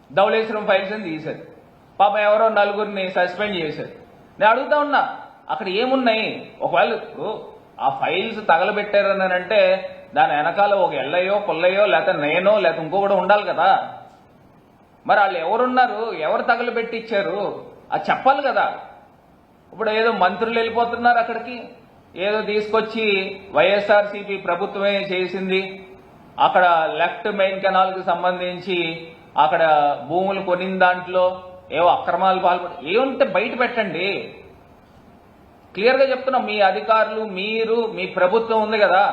Dhavaleswaram files అని తీశారు. పాపం ఎవరో నలుగురిని సస్పెండ్ చేశారు. నేను అడుగుతా ఉన్నా, అక్కడ ఏమున్నాయి? ఒకవేళ ఆ ఫైల్స్ తగలబెట్టారని అంటే దాని వెనకాల ఒక ఎల్లయ్యో పుల్లయ్యో లేకపోతే నేనో లేకపోతే ఇంకొకటి ఉండాలి కదా. మరి వాళ్ళు ఎవరున్నారు, ఎవరు తగలబెట్టిచ్చారు అది చెప్పాలి కదా. ఇప్పుడు ఏదో మంత్రులు వెళ్ళిపోతున్నారు అక్కడికి, ఏదో తీసుకొచ్చి వైఎస్ఆర్సీపీ ప్రభుత్వమే చేసింది, అక్కడ లెఫ్ట్ మెయిన్ కెనాల్కి సంబంధించి అక్కడ భూములు కొనిన దాంట్లో ఏవో అక్రమాలు పాల్పడి ఏముంటే బయట పెట్టండి. క్లియర్గా చెప్తున్నాం, మీ అధికారులు మీరు మీ ప్రభుత్వం ఉంది కదా,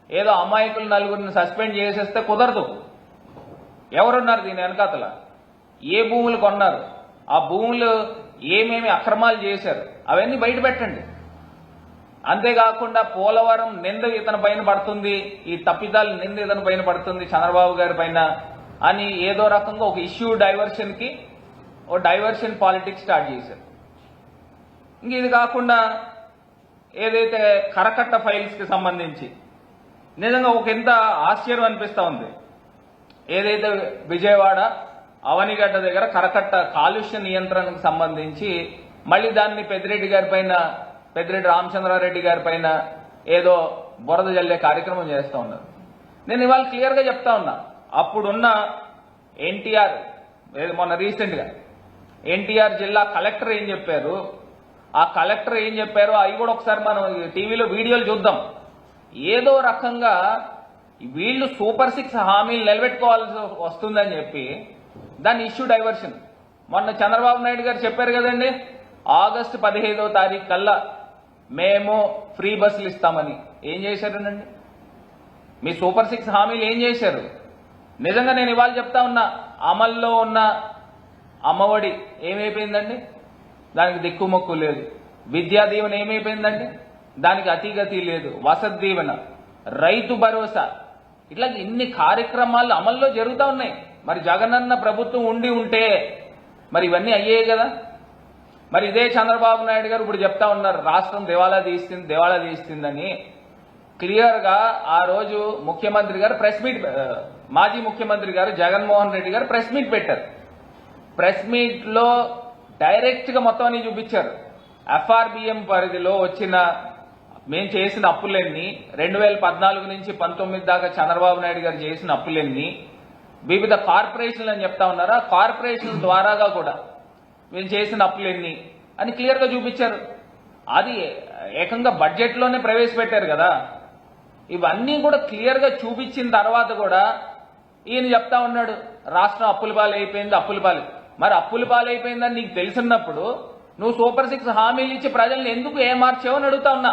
ఏదో అమాయకులు నలుగురిని సస్పెండ్ చేసేస్తే కుదరదు. ఎవరున్నారు దీని వెనకాతల, ఏ భూములు కొన్నారు, ఆ భూములు ఏమేమి అక్రమాలు చేశారు అవన్నీ బయట పెట్టండి. అంతేకాకుండా పోలవరం నింద ఇతని పైన పడుతుంది, ఈ తప్పిదాలు నింద ఇతని పైన పడుతుంది చంద్రబాబు గారి పైన అని ఏదో రకంగా ఒక ఇష్యూ డైవర్షన్కి ఓ డైవర్షన్ పాలిటిక్స్ స్టార్ట్ చేశారు. ఇంక ఇది కాకుండా ఏదైతే కరకట్ట ఫైల్స్కి సంబంధించి నిజంగా ఒక ఎంత ఆశ్చర్యం అనిపిస్తూ ఉంది. ఏదైతే విజయవాడ అవనిగడ్డ దగ్గర కరకట్ట కాలుష్య నియంత్రణకు సంబంధించి మళ్ళీ దాన్ని పెద్దిరెడ్డి గారి పైన, పెద్దిరెడ్డి రామచంద్రారెడ్డి గారి పైన ఏదో బురద జల్లే కార్యక్రమం చేస్తూ ఉన్నారు. నేను ఇవాళ క్లియర్గా చెప్తా ఉన్నా, అప్పుడున్న ఎన్టీఆర్ మొన్న రీసెంట్గా ఎన్టీఆర్ జిల్లా కలెక్టర్ ఏం చెప్పారు, ఆ కలెక్టర్ ఏం చెప్పారో అవి కూడా ఒకసారి మనం టీవీలో వీడియోలు చూద్దాం. ఏదో రకంగా వీళ్ళు సూపర్ 6 హామీలు నిలబెట్టుకోవాల్సి వస్తుందని చెప్పి దాని ఇష్యూ డైవర్షన్. మొన్న చంద్రబాబు నాయుడు గారు చెప్పారు కదండి, ఆగస్టు 15వ తారీఖు కల్లా మేము ఫ్రీ బస్సులు ఇస్తామని. ఏం చేశారనండి? మీ సూపర్ 6 హామీలు ఏం చేశారు? నిజంగా నేను ఇవాళ చెప్తా ఉన్నా, అమల్లో ఉన్న అమ్మఒడి ఏమైపోయిందండి? దానికి దిక్కుమొక్కు లేదు. విద్యా దీవెన ఏమైపోయిందండి? దానికి అతిగతి లేదు. వసతి దీవెన, రైతు భరోసా, ఇట్లా ఇన్ని కార్యక్రమాలు అమల్లో జరుగుతూ ఉన్నాయి. మరి జగనన్న ప్రభుత్వం ఉండి ఉంటే మరి ఇవన్నీ అయ్యాయి కదా. మరి ఇదే చంద్రబాబు నాయుడు గారు ఇప్పుడు చెప్తా ఉన్నారు రాష్ట్రం దివాలా తీస్తుందని. క్లియర్గా ఆ రోజు ముఖ్యమంత్రి గారు ప్రెస్ మీట్, మాజీ ముఖ్యమంత్రి గారు జగన్మోహన్ రెడ్డి గారు ప్రెస్ మీట్ పెట్టారు. ప్రెస్ మీట్లో డైరెక్ట్గా మొత్తం అన్ని చూపించారు. ఎఫ్ఆర్బిఎం పరిధిలో వచ్చిన మేము చేసిన అప్పులన్నీ 2014 నుంచి 19 దాకా చంద్రబాబు నాయుడు గారు చేసిన అప్పులన్నీ వివిధ కార్పొరేషన్లు అని చెప్తా ఉన్నారా, కార్పొరేషన్ ద్వారాగా కూడా మేము చేసిన అప్పులన్నీ అని క్లియర్గా చూపించారు. అది ఏకంగా బడ్జెట్లోనే ప్రవేశపెట్టారు కదా. ఇవన్నీ కూడా క్లియర్గా చూపించిన తర్వాత కూడా ఈయన చెప్తా ఉన్నాడు రాష్ట్రం అప్పుల పాలైపోయింది. మరి అప్పుల పాలైపోయిందని నీకు తెలిసినప్పుడు నువ్వు సూపర్ 6 హామీలు ఇచ్చి ప్రజల్ని ఎందుకు ఏమార్చావు అని అడుగుతా ఉన్నా.